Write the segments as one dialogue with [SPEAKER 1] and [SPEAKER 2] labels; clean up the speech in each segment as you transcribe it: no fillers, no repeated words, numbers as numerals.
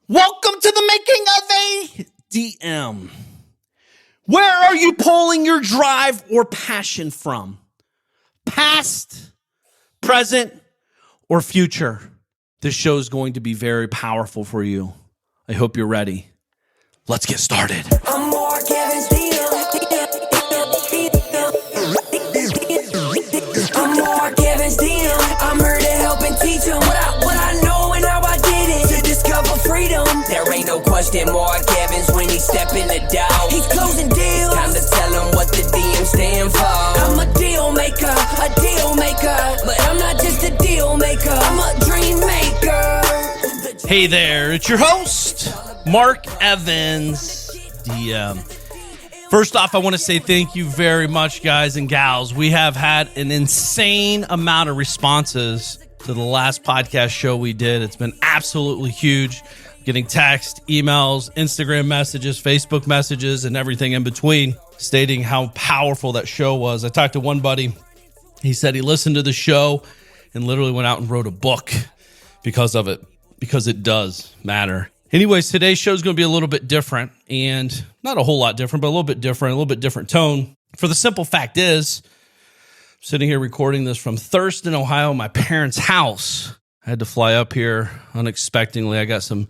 [SPEAKER 1] Welcome to the making of a DM. Where are you pulling your drive or passion from? Past, present, or future? This show is going to be very powerful for you. I hope you're ready. Let's get started.
[SPEAKER 2] I'm more Kevin's DM. I'm more Kevin's DM. I'm here to help and teach him what I know and how I did it. To discover freedom. There ain't no question more Kevin's when he step in the door. He's closing deals. Time to tell him what the DM stand for. I'm a deal maker. But I'm not just a deal maker. I'm a dream maker.
[SPEAKER 1] Hey there, it's your host, Mark Evans, DM. First off, I want to say thank you very much, guys and gals. We have had an insane amount of responses to the last podcast show we did. It's been absolutely huge. Getting text, emails, Instagram messages, Facebook messages, and everything in between stating how powerful that show was. I talked to one buddy. He said he listened to the show and literally went out and wrote a book because of it, because it does matter. Anyways, today's show is going to be a little bit different, and not a whole lot different, but a little bit different tone. For the simple fact is, I'm sitting here recording this from Thurston, Ohio, my parents' house. I had to fly up here unexpectedly. I got some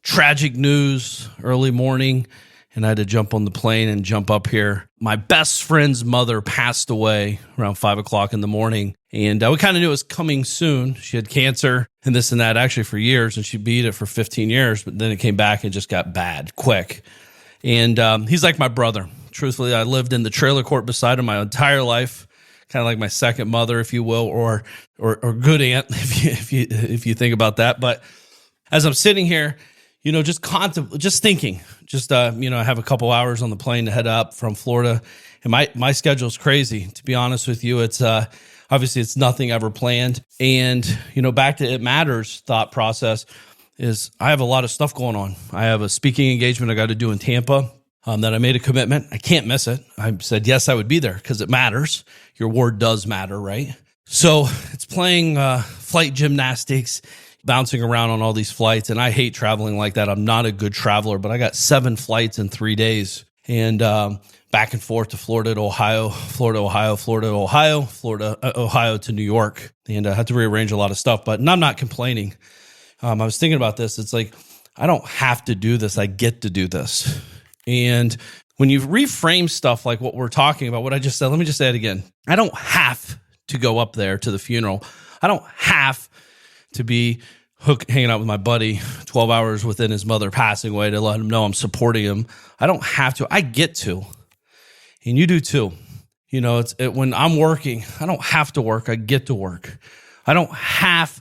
[SPEAKER 1] tragic news early morning, and I had to jump on the plane and jump up here. My best friend's mother passed away around 5 o'clock in the morning, and we kind of knew it was coming soon. She had cancer and this and that actually for years, and she beat it for 15 years, but then it came back and just got bad quick. And he's like my brother. Truthfully, I lived in the trailer court beside him my entire life, kind of like my second mother, if you will, or good aunt, if you think about that. But as I'm sitting here, just thinking, I have a couple hours on the plane to head up from Florida, and my schedule is crazy. To be honest with you, it's obviously it's nothing ever planned, and back to it matters thought process is I have a lot of stuff going on. I have a speaking engagement I got to do in Tampa that I made a commitment. I can't miss it. I said yes, I would be there because it matters. Your word does matter, right? So it's playing flight gymnastics, bouncing around on all these flights, and I hate traveling like that. I'm not a good traveler, but I got 7 flights in 3 days, and back and forth to Florida to Ohio, Ohio to New York, and I had to rearrange a lot of stuff, but I'm not complaining. I was thinking about this. It's like, I don't have to do this. I get to do this. And when you reframe stuff like what we're talking about, what I just said, let me just say it again. I don't have to go up there to the funeral. I don't have to be hanging out with my buddy 12 hours within his mother passing away to let him know I'm supporting him. I don't have to. I get to. And you do too. When I'm working, I don't have to work. I get to work. I don't have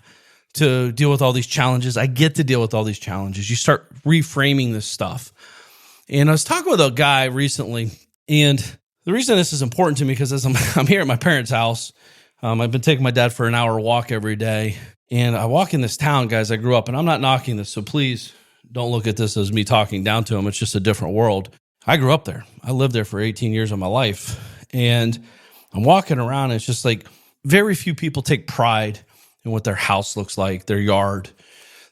[SPEAKER 1] to deal with all these challenges. I get to deal with all these challenges. You start reframing this stuff. And I was talking with a guy recently, and the reason this is important to me because as I'm here at my parents' house, I've been taking my dad for an hour walk every day. And I walk in this town, guys, I grew up, and I'm not knocking this, so please don't look at this as me talking down to him. It's just a different world. I grew up there. I lived there for 18 years of my life. And I'm walking around, and it's just like very few people take pride in what their house looks like, their yard,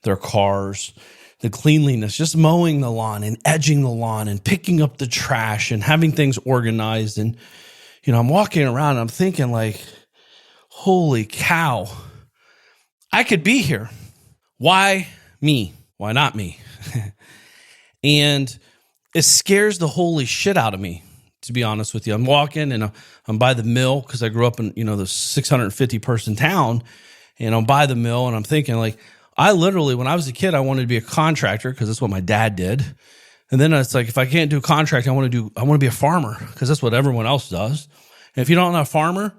[SPEAKER 1] their cars, the cleanliness, just mowing the lawn and edging the lawn and picking up the trash and having things organized. And, I'm walking around, and I'm thinking like, holy cow. I could be here. Why me? Why not me? And it scares the holy shit out of me, to be honest with you. I'm walking and I'm by the mill because I grew up in, the 650 person town, and I'm by the mill and I'm thinking like, I literally, when I was a kid, I wanted to be a contractor because that's what my dad did. And then it's like, if I can't do contracting, I want to be a farmer because that's what everyone else does. And if you're not a farmer,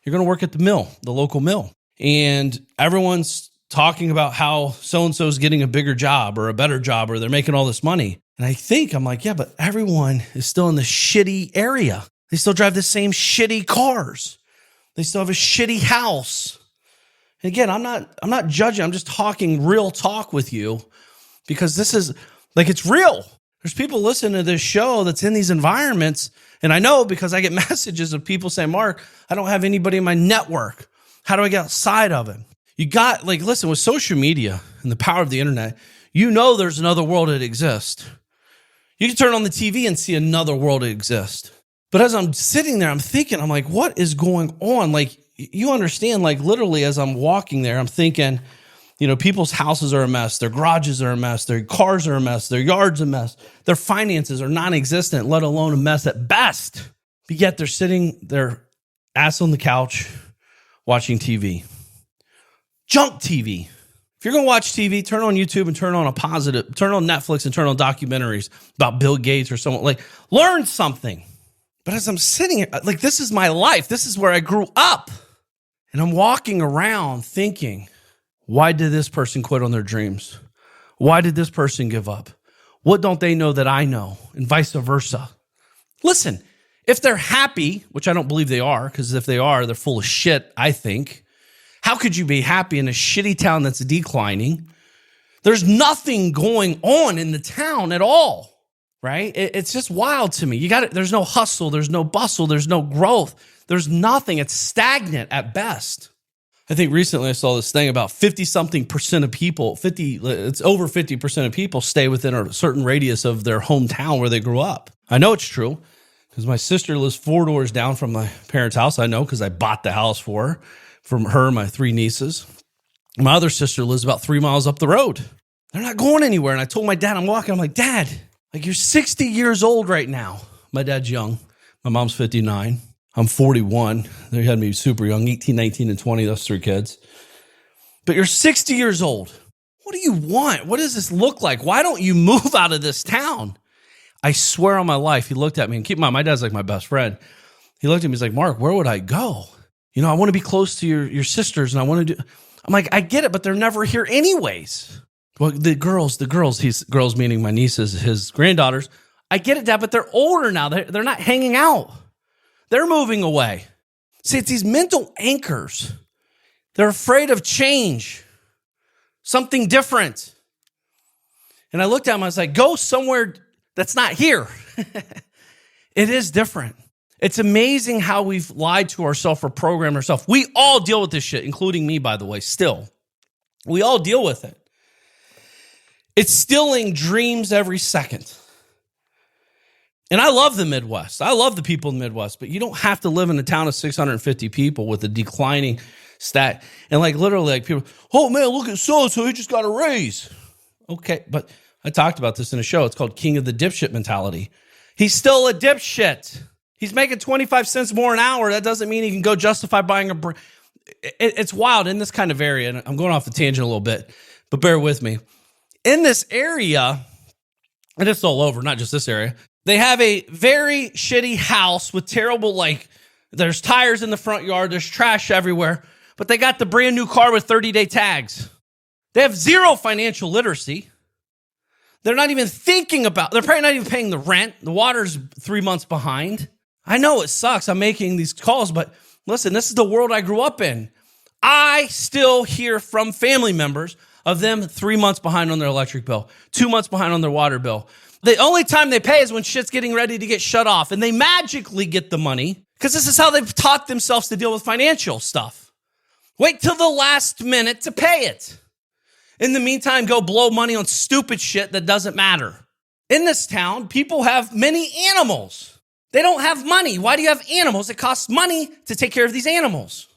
[SPEAKER 1] you're going to work at the mill, the local mill. And everyone's talking about how so-and-so is getting a bigger job or a better job or they're making all this money. And I'm like, yeah, but everyone is still in the shitty area. They still drive the same shitty cars. They still have a shitty house. And again, I'm not judging. I'm just talking real talk with you because this is like, it's real. There's people listening to this show that's in these environments. And I know because I get messages of people saying, Mark, I don't have anybody in my network. How do I get outside of it? You got, listen, with social media and the power of the internet, You know there's another world that exists. You can turn on the TV and see another world that exists. But as I'm sitting there, I'm thinking, I'm like, what is going on? Like, you understand, like literally as I'm walking there, I'm thinking, people's houses are a mess. Their garages are a mess. Their cars are a mess. Their yard's a mess. Their finances are non-existent, let alone a mess at best. But yet they're sitting their ass on the couch watching TV. Junk TV. If you're going to watch TV, turn on YouTube and turn on Netflix and turn on documentaries about Bill Gates or someone. Like, learn something. But as I'm sitting here, like, this is my life. This is where I grew up. And I'm walking around thinking, why did this person quit on their dreams? Why did this person give up? What don't they know that I know? And vice versa. Listen, if they're happy, which I don't believe they are, because if they are, they're full of shit, I think. How could you be happy in a shitty town that's declining? There's nothing going on in the town at all, right? It's just wild to me. There's no hustle, there's no bustle, there's no growth. There's nothing. It's stagnant at best. I think recently I saw this thing about 50-something% of people, it's over 50% of people stay within a certain radius of their hometown where they grew up. I know it's true because my sister lives 4 doors down from my parents' house. I know because I bought the house for her. From her and my 3 nieces. My other sister lives about 3 miles up the road. They're not going anywhere. And I told my dad, I'm walking, I'm like, Dad, like you're 60 years old right now. My dad's young. My mom's 59. I'm 41. They had me super young, 18, 19, and 20. Those 3 kids. But you're 60 years old. What do you want? What does this look like? Why don't you move out of this town? I swear on my life, he looked at me, and keep in mind, my dad's like my best friend. He looked at me, he's like, Mark, where would I go? I want to be close to your sisters, and I want to do. I'm like, I get it, but they're never here anyways. Well, the girls, girls meaning my nieces, his granddaughters. I get it, Dad, but they're older now. They're not hanging out. They're moving away. See, it's these mental anchors. They're afraid of change, something different. And I looked at him, I was like, go somewhere that's not here. It is different. It's amazing how we've lied to ourselves or programmed ourselves. We all deal with this shit, including me, by the way, still. We all deal with it. It's stealing dreams every second. And I love the Midwest. I love the people in the Midwest, but you don't have to live in a town of 650 people with a declining stat. And like literally like people, oh man, look at so-and-so, he just got a raise. Okay, but I talked about this in a show. It's called King of the Dipshit Mentality. He's still a dipshit. He's making 25 cents more an hour. That doesn't mean he can go justify buying a... It's wild in this kind of area, and I'm going off the tangent a little bit, but bear with me. In this area, and it's all over, not just this area, they have a very shitty house with terrible, there's tires in the front yard, there's trash everywhere, but they got the brand new car with 30-day tags. They have zero financial literacy. They're not even thinking about... They're probably not even paying the rent. The water's 3 months behind. I know it sucks. I'm making these calls, but listen, this is the world I grew up in. I still hear from family members of them 3 months behind on their electric bill, 2 months behind on their water bill. The only time they pay is when shit's getting ready to get shut off, and they magically get the money because this is how they've taught themselves to deal with financial stuff. Wait till the last minute to pay it. In the meantime, go blow money on stupid shit that doesn't matter. In this town, people have many animals. They don't have money. Why do you have animals? It costs money to take care of these animals.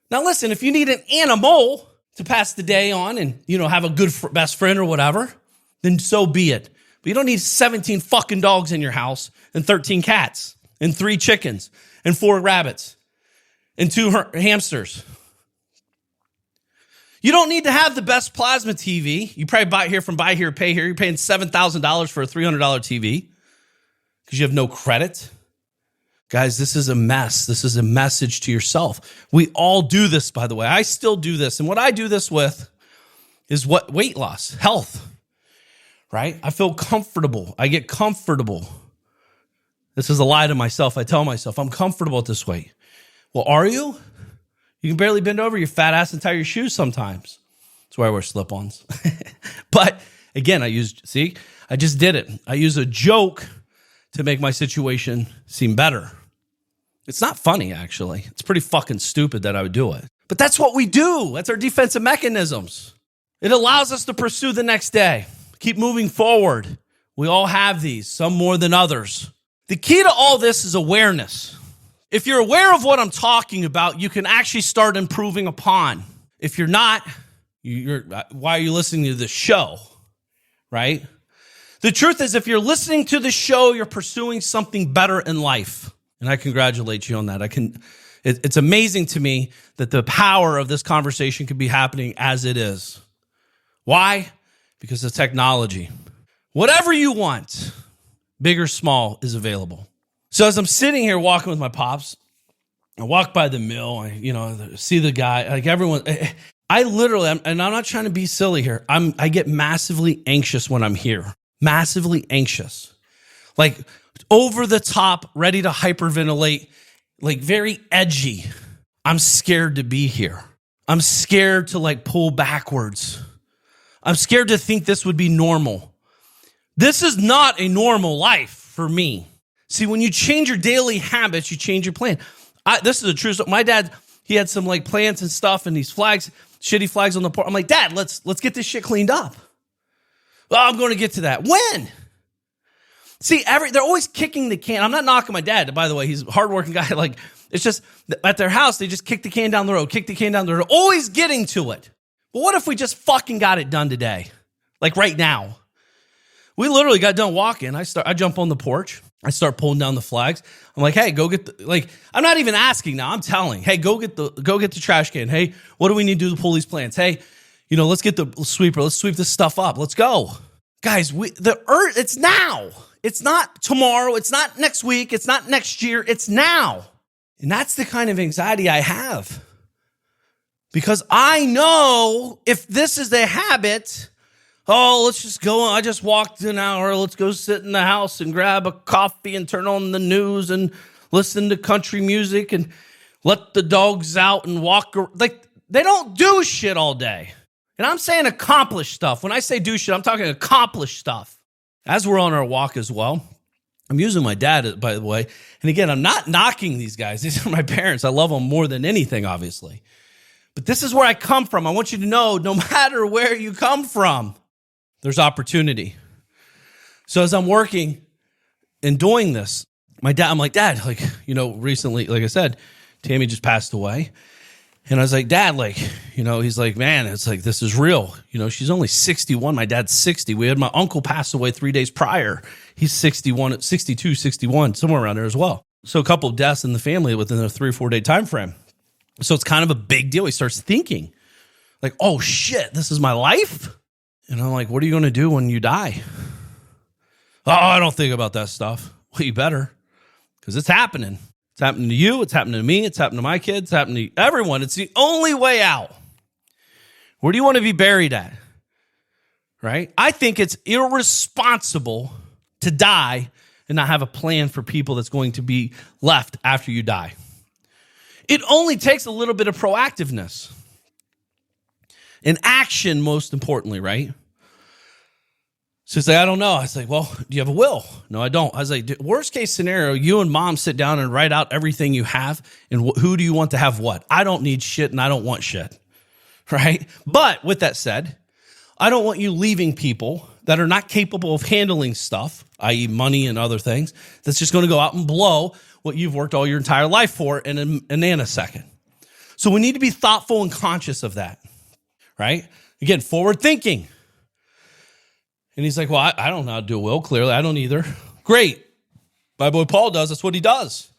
[SPEAKER 1] Now listen, if you need an animal to pass the day on and, have a good best friend or whatever, then so be it. But you don't need 17 fucking dogs in your house and 13 cats and 3 chickens and 4 rabbits and 2 hamsters. You don't need to have the best plasma TV. You probably buy here, pay here. You're paying $7,000 for a $300 TV. Because you have no credit. Guys, this is a mess. This is a message to yourself. We all do this, by the way. I still do this. And what I do this with is weight loss, health, right? I feel comfortable. I get comfortable. This is a lie to myself. I tell myself, I'm comfortable at this weight. Well, are you? You can barely bend over your fat ass and tie your shoes sometimes. That's why I wear slip-ons. But again, I just did it. I use a joke to make my situation seem better. It's not funny, actually. It's pretty fucking stupid that I would do it. But that's what we do. That's our defensive mechanisms. It allows us to pursue the next day, keep moving forward. We all have these, some more than others. The key to all this is awareness. If you're aware of what I'm talking about, you can actually start improving upon. If you're not, why are you listening to this show, right? The truth is, if you're listening to the show, you're pursuing something better in life. And I congratulate you on that. It's amazing to me that the power of this conversation could be happening as it is. Why? Because of technology. Whatever you want, big or small, is available. So as I'm sitting here walking with my pops, I walk by the mill, I see the guy, like everyone, I literally, and I'm not trying to be silly here, I get massively anxious when I'm here. Massively anxious. Like over the top, ready to hyperventilate, like very edgy. I'm scared to be here. I'm scared to like pull backwards. I'm scared to think this would be normal. This is not a normal life for me. See, when you change your daily habits, you change your plan. This is a true story. My dad, he had some like plants and stuff and these flags, shitty flags on the porch. I'm like, Dad, let's get this shit cleaned up. Well, I'm going to get to that. When? See, they're always kicking the can. I'm not knocking my dad, by the way. He's a hardworking guy. Like, it's just at their house, they just kick the can down the road, always getting to it. But what if we just fucking got it done today? Like right now. We literally got done walking. I jump on the porch. I start pulling down the flags. I'm like, hey, go get I'm not even asking now. I'm telling, hey, go get the trash can. Hey, what do we need to do to pull these plants? Hey, let's get the sweeper. Let's sweep this stuff up. Let's go. Guys, the earth, it's now. It's not tomorrow. It's not next week. It's not next year. It's now. And that's the kind of anxiety I have. Because I know if this is the habit, let's just go. I just walked an hour. Let's go sit in the house and grab a coffee and turn on the news and listen to country music and let the dogs out and walk. Like, they don't do shit all day. And I'm saying accomplish stuff. When I say do shit, I'm talking accomplish stuff. As we're on our walk as well, I'm using my dad, by the way. And again, I'm not knocking these guys. These are my parents. I love them more than anything, obviously. But this is where I come from. I want you to know, no matter where you come from, there's opportunity. So as I'm working and doing this, I'm like, Dad, recently, like I said, Tammy just passed away. And I was like, Dad, he's like, man, it's like, this is real. She's only 61. My dad's 60. We had my uncle pass away 3 days prior. He's 61, 62, 61, somewhere around there as well. So a couple of deaths in the family within a 3 or 4 day time frame. So it's kind of a big deal. He starts thinking like, oh shit, this is my life. And I'm like, what are you going to do when you die? Oh, I don't think about that stuff. Well, you better, because it's happening. It's happening to you. It's happening to me. It's happening to my kids. It's happening to everyone. It's the only way out. Where do you want to be buried at? Right? I think it's irresponsible to die and not have a plan for people that's going to be left after you die. It only takes a little bit of proactiveness and action, most importantly, right? So it's like, I don't know. I was like, well, do you have a will? No, I don't. I was like, worst case scenario, you and Mom sit down and write out everything you have and who do you want to have what? I don't need shit and I don't want shit, right? But with that said, I don't want you leaving people that are not capable of handling stuff, i.e. money and other things, that's just going to go out and blow what you've worked all your entire life for in a nanosecond. So we need to be thoughtful and conscious of that, right? Again, forward thinking. And he's like, well, I don't know how to do a will, clearly. I don't either. Great. My boy Paul does. That's what he does.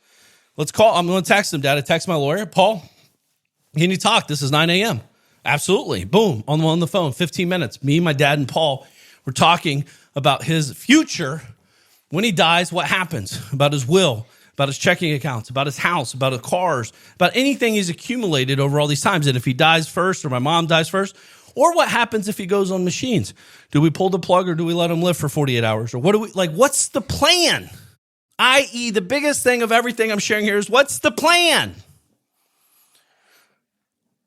[SPEAKER 1] Let's call. I'm going to text him, Dad. I text my lawyer. Paul, can you talk? This is 9 a.m. Absolutely. Boom. On the phone, 15 minutes. Me, my dad, and Paul were talking about his future. When he dies, what happens? About his will, about his checking accounts, about his house, about his cars, about anything he's accumulated over all these times. And if he dies first or my mom dies first, or what happens if he goes on machines? Do we pull the plug or do we let him live for 48 hours? Or what's the plan? I.e., the biggest thing of everything I'm sharing here is what's the plan?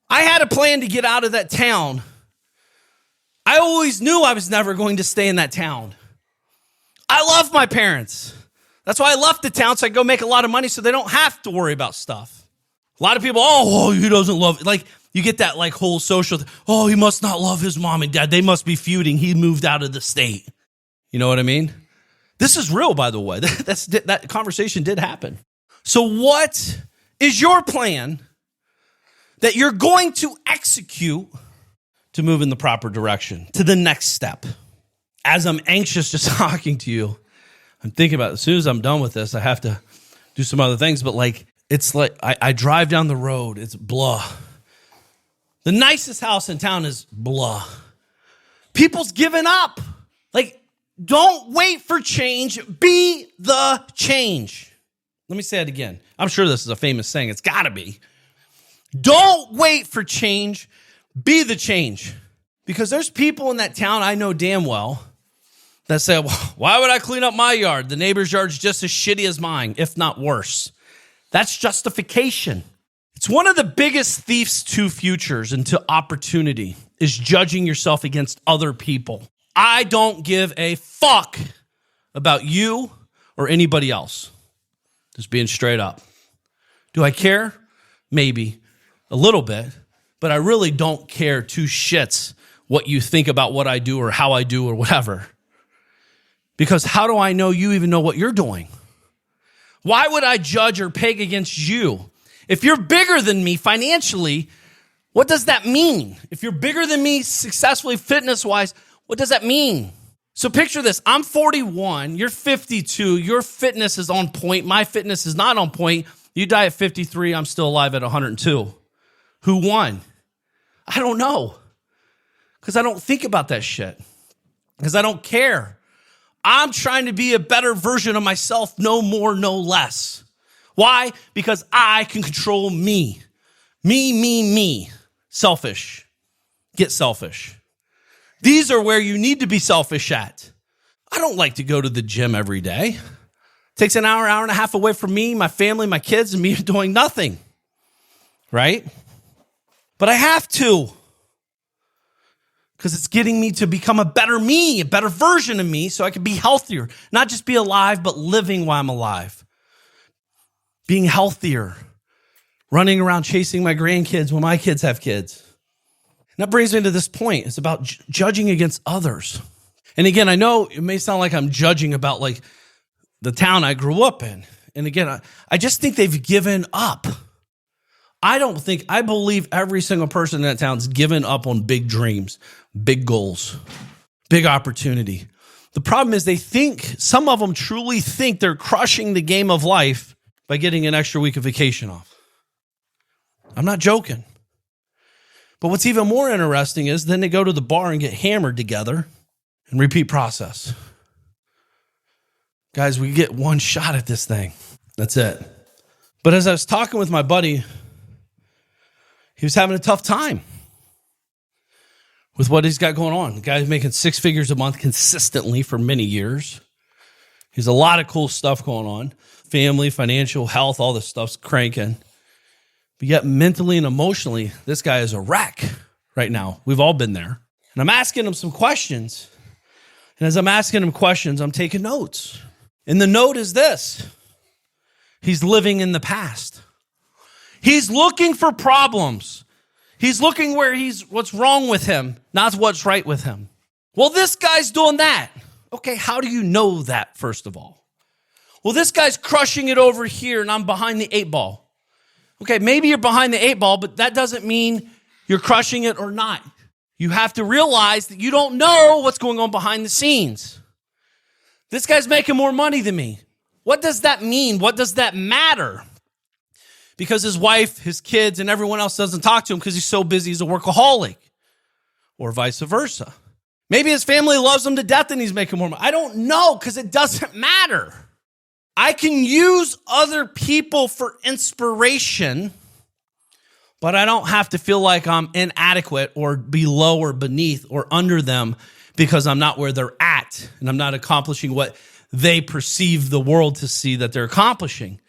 [SPEAKER 1] I had a plan to get out of that town. I always knew I was never going to stay in that town. I love my parents. That's why I left the town so I could go make a lot of money so they don't have to worry about stuff. A lot of people, he doesn't love it. Like, You get that like whole social, oh, he must not love his mom and dad. They must be feuding. He moved out of the state. You know what I mean? This is real, by the way. That conversation did happen. So what is your plan that you're going to execute to move in the proper direction, to the next step? As I'm anxious just talking to you, I'm thinking about, as soon as I'm done with this, I have to do some other things. But like, it's like I drive down the road. It's blah. The nicest house in town is blah. People's giving up. Like, don't wait for change. Be the change. Let me say it again. I'm sure this is a famous saying. It's got to be. Don't wait for change. Be the change. Because there's people in that town I know damn well that say, well, why would I clean up my yard? The neighbor's yard's just as shitty as mine, if not worse. That's justification. It's one of the biggest thieves to futures and to opportunity is judging yourself against other people. I don't give a fuck about you or anybody else. Just being straight up. Do I care? Maybe a little bit, but I really don't care two shits what you think about what I do or how I do or whatever. Because how do I know you even know what you're doing? Why would I judge or peg against you? If you're bigger than me financially, what does that mean? If you're bigger than me successfully, fitness-wise, what does that mean? So picture this. I'm 41. You're 52. Your fitness is on point. My fitness is not on point. You die at 53. I'm still alive at 102. Who won? I don't know. Because I don't think about that shit. Because I don't care. I'm trying to be a better version of myself, no more, no less. Why? Because I can control me. Me. Selfish. Get selfish. These are where you need to be selfish at. I don't like to go to the gym every day. It takes an hour and a half away from me, my family, my kids, and me doing nothing. Right? But I have to. Because it's getting me to become a better me, a better version of me, so I can be healthier. Not just be alive, but living while I'm alive. Being healthier. Running around chasing my grandkids when my kids have kids. And that brings me to this point. It's about judging against others. And again, I know it may sound like I'm judging about like the town I grew up in. And again, I just think they've given up. I believe every single person in that town's given up on big dreams, big goals, big opportunity. The problem is some of them truly think they're crushing the game of life by getting an extra week of vacation off. I'm not joking. But what's even more interesting is then they go to the bar and get hammered together and repeat process. Guys, we get one shot at this thing. That's it. But as I was talking with my buddy, he was having a tough time with what he's got going on. The guy's making 6 figures a month consistently for many years. He's a lot of cool stuff going on. Family, financial, health, all this stuff's cranking. But yet mentally and emotionally, this guy is a wreck right now. We've all been there. And I'm asking him some questions. And as I'm asking him questions, I'm taking notes. And the note is this. He's living in the past. He's looking for problems. He's looking what's wrong with him, not what's right with him. Well, this guy's doing that. Okay, how do you know that, first of all? Well, this guy's crushing it over here, and I'm behind the 8 ball. Okay, maybe you're behind the 8 ball, but that doesn't mean you're crushing it or not. You have to realize that you don't know what's going on behind the scenes. This guy's making more money than me. What does that mean? What does that matter? Because his wife, his kids, and everyone else doesn't talk to him because he's so busy he's a workaholic, or vice versa. Maybe his family loves him to death and he's making more money. I don't know because it doesn't matter. I can use other people for inspiration, but I don't have to feel like I'm inadequate or below or beneath or under them because I'm not where they're at and I'm not accomplishing what they perceive the world to see that they're accomplishing.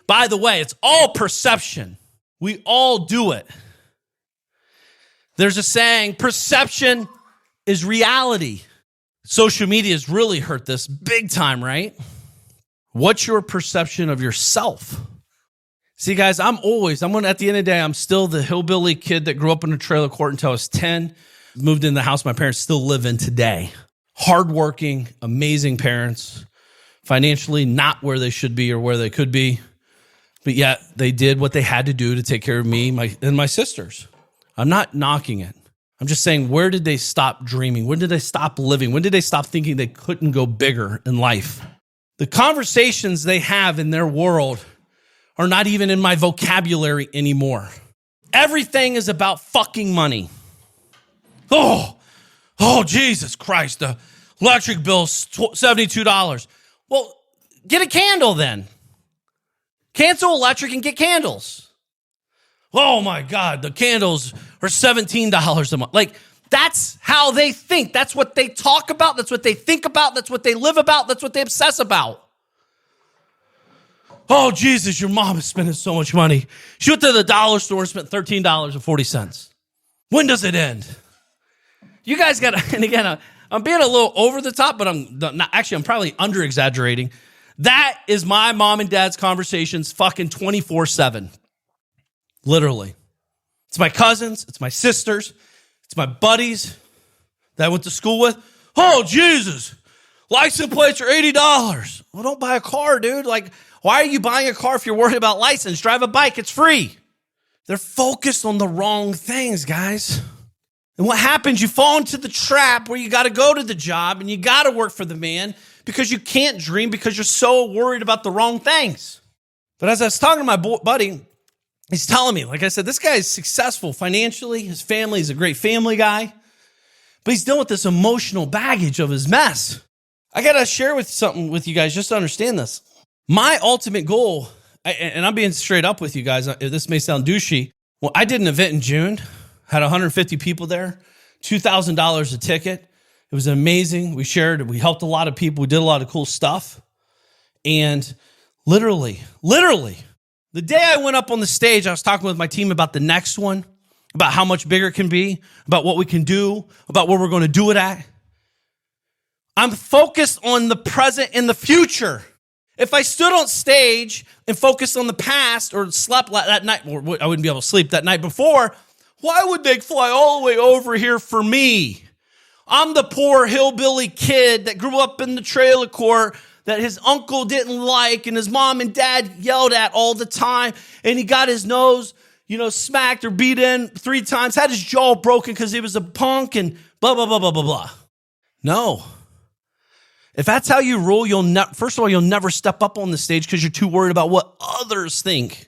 [SPEAKER 1] By the way, it's all perception. We all do it. There's a saying, perception is reality. Social media has really hurt this big time, right? What's your perception of yourself? See, guys, at the end of the day, I'm still the hillbilly kid that grew up in a trailer court until I was 10, moved in the house my parents still live in today. Hardworking, amazing parents, financially not where they should be or where they could be, but yet they did what they had to do to take care of me and my sisters. I'm not knocking it. I'm just saying, where did they stop dreaming? When did they stop living? When did they stop thinking they couldn't go bigger in life? The conversations they have in their world are not even in my vocabulary anymore. Everything is about fucking money. Oh, Jesus Christ, the electric bill's $72. Well, get a candle then. Cancel electric and get candles. Oh my God, the candles are $17 a month. Like, that's how they think. That's what they talk about. That's what they think about. That's what they live about. That's what they obsess about. Oh, Jesus, your mom is spending so much money. She went to the dollar store and spent $13.40. When does it end? You guys got to, and again, I'm being a little over the top, but I'm probably under exaggerating. That is my mom and dad's conversations fucking 24/7. Literally. It's my cousins. It's my sisters. It's my buddies that I went to school with. Oh, Jesus. License plates are $80. Well, don't buy a car, dude. Like, why are you buying a car if you're worried about license? Drive a bike. It's free. They're focused on the wrong things, guys. And what happens, you fall into the trap where you got to go to the job and you got to work for the man because you can't dream because you're so worried about the wrong things. But as I was talking to my buddy, he's telling me, like I said, this guy is successful financially. His family is a great family guy, but he's dealing with this emotional baggage of his mess. I got to share something with you guys just to understand this. My ultimate goal, and I'm being straight up with you guys, this may sound douchey. Well, I did an event in June, had 150 people there, $2,000 a ticket. It was amazing. We helped a lot of people. We did a lot of cool stuff. And literally, the day I went up on the stage, I was talking with my team about the next one, about how much bigger it can be, about what we can do, about where we're going to do it at. I'm focused on the present and the future. If I stood on stage and focused on the past or slept that night, or I wouldn't be able to sleep that night before, why would they fly all the way over here for me? I'm the poor hillbilly kid that grew up in the trailer court that his uncle didn't like and his mom and dad yelled at all the time. And he got his nose, smacked or beat in 3 times, had his jaw broken because he was a punk and blah, blah, blah, blah, blah, blah. No. If that's how you rule, first of all, you'll never step up on the stage because you're too worried about what others think.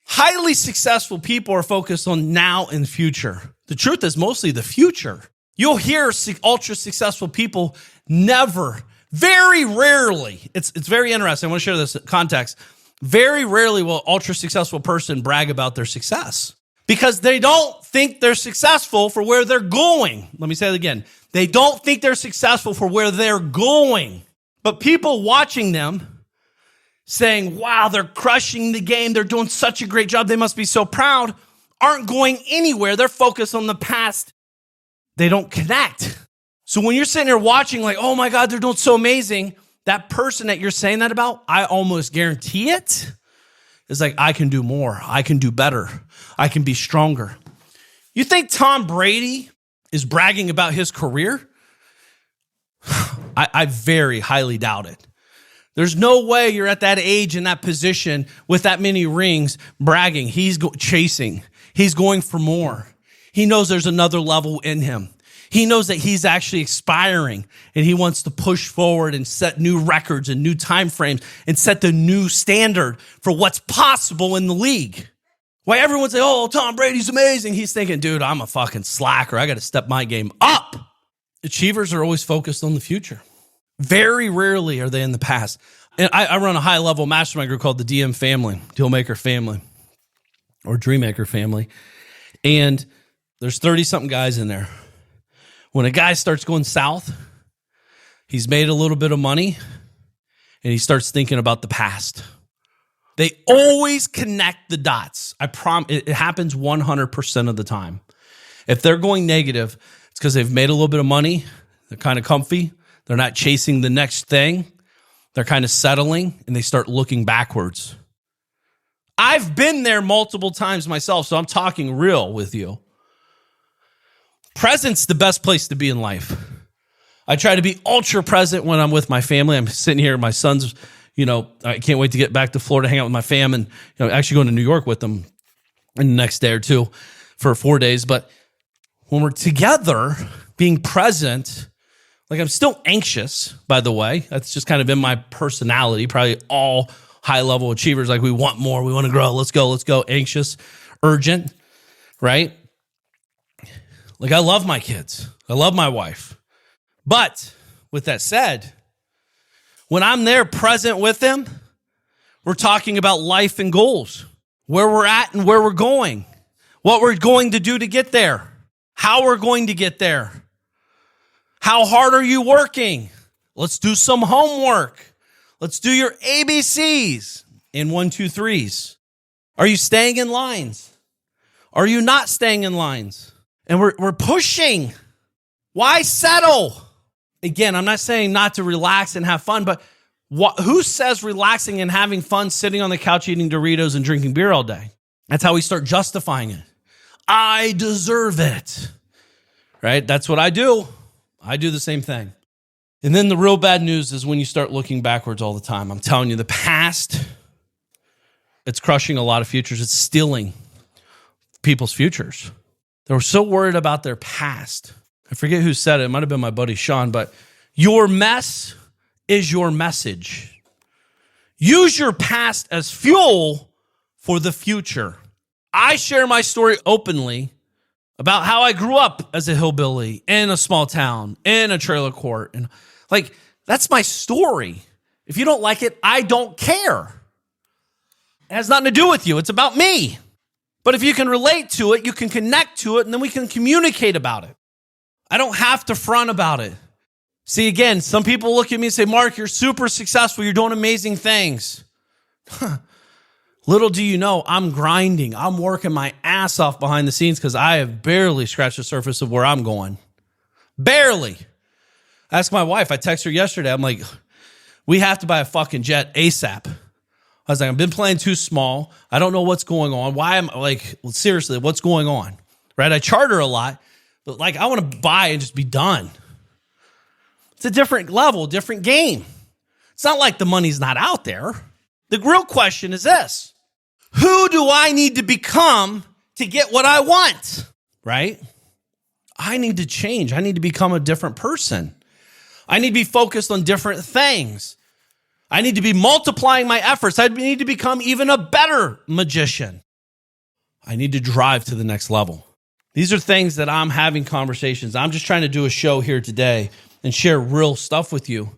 [SPEAKER 1] Highly successful people are focused on now and future. The truth is mostly the future. You'll hear ultra successful people very rarely, it's very interesting. I want to share this context. Very rarely will an ultra successful person brag about their success because they don't think they're successful for where they're going. Let me say it again. They don't think they're successful for where they're going. But people watching them saying, wow, they're crushing the game. They're doing such a great job. They must be so proud. Aren't going anywhere. They're focused on the past. They don't connect. So when you're sitting here watching like, oh my God, they're doing so amazing. That person that you're saying that about, I almost guarantee it is like, I can do more. I can do better. I can be stronger. You think Tom Brady is bragging about his career? I very highly doubt it. There's no way you're at that age in that position with that many rings bragging. He's chasing. He's going for more. He knows there's another level in him. He knows that he's actually expiring and he wants to push forward and set new records and new time frames and set the new standard for what's possible in the league. Why everyone's like, oh, Tom Brady's amazing. He's thinking, dude, I'm a fucking slacker. I got to step my game up. Achievers are always focused on the future. Very rarely are they in the past. And I run a high-level mastermind group called the DM Family, Dealmaker Family, or Dreammaker Family. And there's 30-something guys in there. When a guy starts going south, he's made a little bit of money, and he starts thinking about the past. They always connect the dots. I promise. It happens 100% of the time. If they're going negative, it's because they've made a little bit of money. They're kind of comfy. They're not chasing the next thing. They're kind of settling, and they start looking backwards. I've been there multiple times myself, so I'm talking real with you. Present's the best place to be in life. I try to be ultra present when I'm with my family. I'm sitting here, my son's, I can't wait to get back to Florida, hang out with my fam, and actually going to New York with them in the next day or two for 4 days. But when we're together, being present, like I'm still anxious, by the way. That's just kind of in my personality. Probably all high-level achievers, like we want more, we want to grow, let's go, anxious, urgent, right? Like I love my kids. I love my wife. But with that said, when I'm there present with them, we're talking about life and goals, where we're at and where we're going, what we're going to do to get there, how we're going to get there. How hard are you working? Let's do some homework. Let's do your ABCs in 1, 2, 3s. Are you staying in lines? Are you not staying in lines? And we're pushing. Why settle? Again, I'm not saying not to relax and have fun, but who says relaxing and having fun sitting on the couch eating Doritos and drinking beer all day? That's how we start justifying it. I deserve it, right? That's what I do. I do the same thing. And then the real bad news is when you start looking backwards all the time. I'm telling you, the past, it's crushing a lot of futures. It's stealing people's futures. They were so worried about their past. I forget who said it. It might have been my buddy Sean, but your mess is your message. Use your past as fuel for the future. I share my story openly about how I grew up as a hillbilly in a small town, in a trailer court. And that's my story. If you don't like it, I don't care. It has nothing to do with you. It's about me. But if you can relate to it, you can connect to it, and then we can communicate about it. I don't have to front about it. See, again, some people look at me and say, Mark, you're super successful. You're doing amazing things. Little do you know, I'm grinding. I'm working my ass off behind the scenes because I have barely scratched the surface of where I'm going. Barely. Ask my wife. I texted her yesterday. I'm like, we have to buy a fucking jet ASAP. I was like, I've been playing too small. I don't know what's going on. Why am seriously, what's going on? Right? I charter a lot, but I want to buy and just be done. It's a different level, different game. It's not like the money's not out there. The real question is this. Who do I need to become to get what I want? Right? I need to change. I need to become a different person. I need to be focused on different things. I need to be multiplying my efforts. I need to become even a better magician. I need to drive to the next level. These are things that I'm having conversations. I'm just trying to do a show here today and share real stuff with you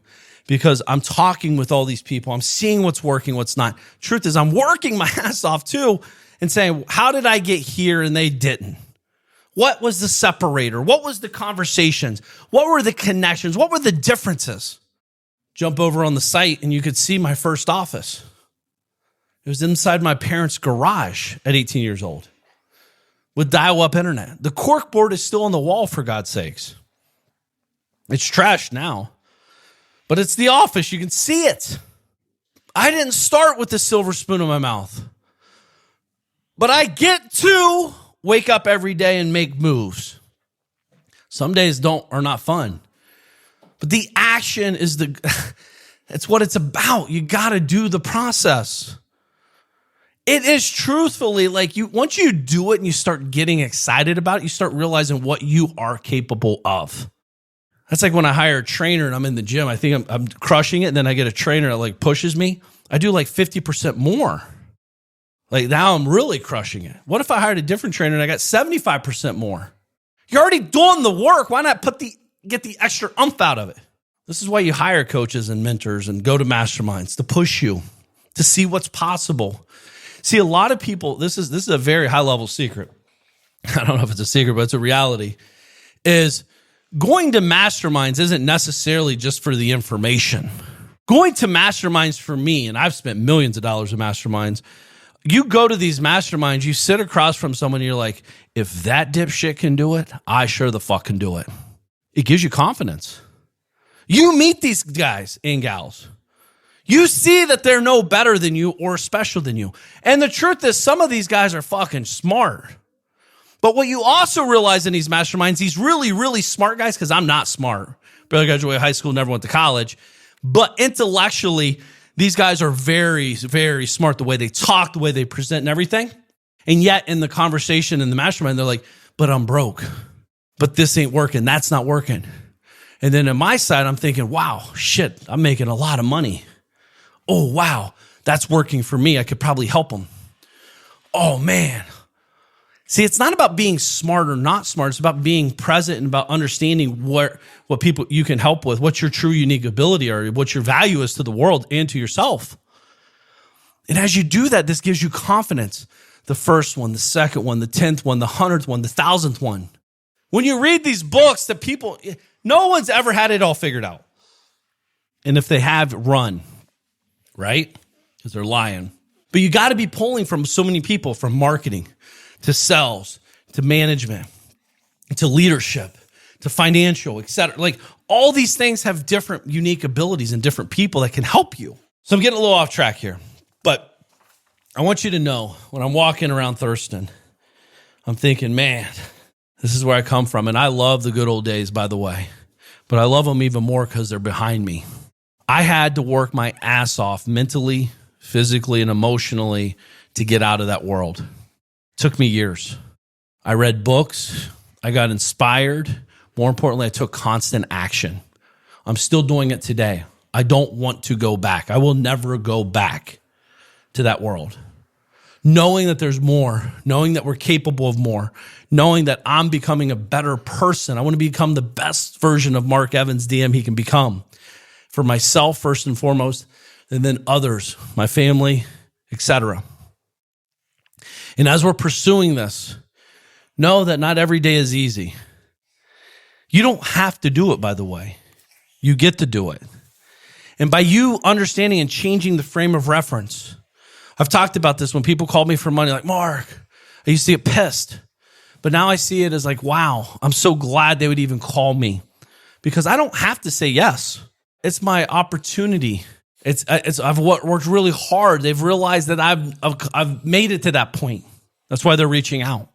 [SPEAKER 1] because I'm talking with all these people. I'm seeing what's working, what's not. Truth is, I'm working my ass off too and saying, how did I get here and they didn't? What was the separator? What was the conversations? What were the connections? What were the differences? Jump over on the site and you could see my first office. It was inside my parents' garage at 18 years old with dial-up internet. The cork board is still on the wall, for God's sakes. It's trashed now, but it's the office. You can see it. I didn't start with the silver spoon in my mouth, but I get to wake up every day and make moves. Some days are not fun, but the action is it's what it's about. You got to do the process. It is truthfully once you do it and you start getting excited about it, you start realizing what you are capable of. That's like when I hire a trainer and I'm in the gym. I think I'm crushing it, and then I get a trainer that pushes me. I do 50% more. Now I'm really crushing it. What if I hired a different trainer and I got 75% more? You're already doing the work. Why not get the extra oomph out of it? This is why you hire coaches and mentors and go to masterminds, to push you, to see what's possible. See, a lot of people, this is a very high level secret. I don't know if it's a secret, but it's a reality, is going to masterminds isn't necessarily just for the information. Going to masterminds for me, and I've spent millions of dollars in masterminds, you go to these masterminds, you sit across from someone, and you're like, if that dipshit can do it, I sure the fuck can do it. It gives you confidence. You meet these guys and gals. You see that they're no better than you or special than you. And the truth is, some of these guys are fucking smart. But what you also realize in these masterminds, these really, really smart guys, because I'm not smart. Barely graduated high school, never went to college. But intellectually, these guys are very, very smart, the way they talk, the way they present and everything. And yet in the conversation in the mastermind, they're like, but I'm broke. But this ain't working. That's not working. And then on my side, I'm thinking, wow, shit, I'm making a lot of money. Oh, wow, that's working for me. I could probably help them. Oh, man. See, it's not about being smart or not smart. It's about being present and about understanding what people you can help with, what your true unique ability are, what your value is to the world and to yourself. And as you do that, this gives you confidence. The first one, the second one, the 10th one, the 100th one, the 1,000th one. When you read these books, that people, no one's ever had it all figured out. And if they have, run. Right? Because they're lying. But you got to be pulling from so many people, from marketing to sales to management to leadership to financial, etc. Like all these things have different unique abilities and different people that can help you. So I'm getting a little off track here, but I want you to know when I'm walking around Thurston, I'm thinking, man, this is where I come from. And I love the good old days, by the way, but I love them even more because they're behind me. I had to work my ass off mentally, physically, and emotionally to get out of that world. It took me years. I read books. I got inspired. More importantly, I took constant action. I'm still doing it today. I don't want to go back. I will never go back to that world. Knowing that there's more, knowing that we're capable of more, knowing that I'm becoming a better person. I want to become the best version of Mark Evans, DM, he can become. For myself, first and foremost, and then others, my family, etc. And as we're pursuing this, know that not every day is easy. You don't have to do it, by the way. You get to do it. And by you understanding and changing the frame of reference, I've talked about this when people call me for money, like, Mark, I used to get pissed. But now I see it as like, wow, I'm so glad they would even call me because I don't have to say yes. It's my opportunity. I've worked really hard. They've realized that I've made it to that point. That's why they're reaching out.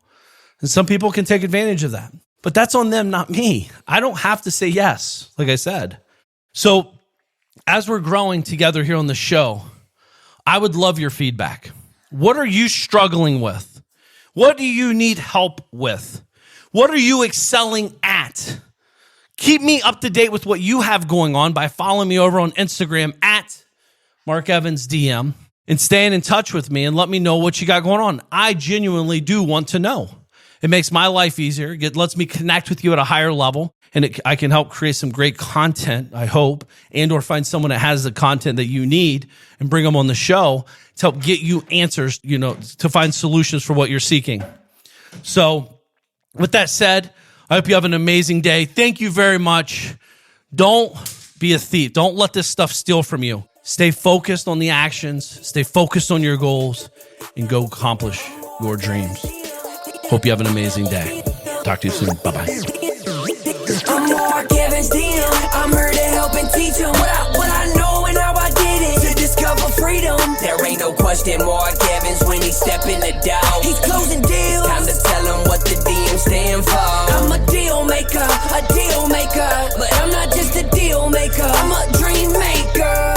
[SPEAKER 1] And some people can take advantage of that. But that's on them, not me. I don't have to say yes, like I said. So as we're growing together here on the show, I would love your feedback. What are you struggling with? What do you need help with? What are you excelling at? Keep me up to date with what you have going on by following me over on Instagram at Mark Evans DM and staying in touch with me and let me know what you got going on. I genuinely do want to know. It makes my life easier. It lets me connect with you at a higher level, and I can help create some great content, I hope, and or find someone that has the content that you need and bring them on the show to help get you answers, to find solutions for what you're seeking. So with that said, I hope you have an amazing day. Thank you very much. Don't be a thief. Don't let this stuff steal from you. Stay focused on the actions. Stay focused on your goals and go accomplish your dreams. Hope you have an amazing day. Talk to you soon. Bye-bye.
[SPEAKER 2] I'm Mark Evans, DM. I'm here to help and teach them what I know and how I did it. To discover freedom. There ain't no question Mark Evans when he step in the door. He's closing deals. Time to tell him what the DM stand for. I'm a deal maker. But I'm not just a deal maker. I'm a dream maker.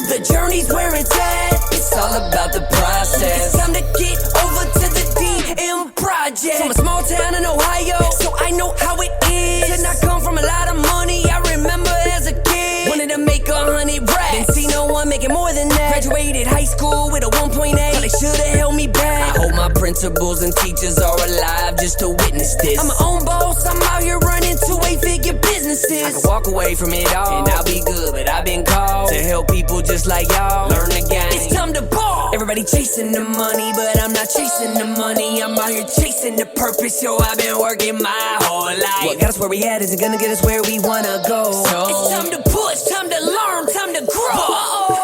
[SPEAKER 2] The journey's where it's at. It's all about the process. It's time to get over to the DM project. From a small town in Ohio, so I know how it is. And I come from a lot of money. I remember as a kid, wanted to make 100 racks. Didn't see no one making more than that. Graduated high school with a 1.8. They should've held me back. I hope my principals and teachers are alive just to witness this. I'm my own boss. I'm out here running 2-8-figure businesses. I can walk away from it all and I'll be good, but I've been called to help people just like y'all learn the game. It's time to ball. Everybody chasing the money, but I'm not chasing the money. I'm out here chasing the purpose. Yo, I've been working my whole life. What got us where we at isn't gonna get us where we wanna go. So it's time to push, time to learn, time to grow.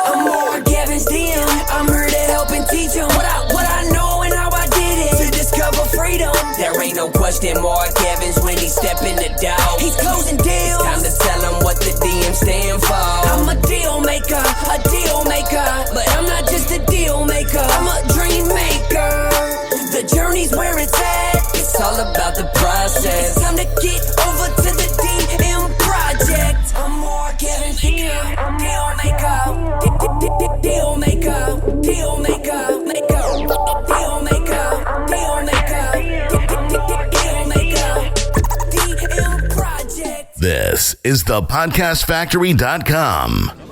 [SPEAKER 2] I'm Mark Evans, DM. I'm here to help and teach them what I know and how I did it. To discover freedom. There ain't no question Mark Evans when he step in the door. He's closing deals. Time to tell him what the DM stand for. I'm a deal maker.
[SPEAKER 3] is thepodcastfactory.com.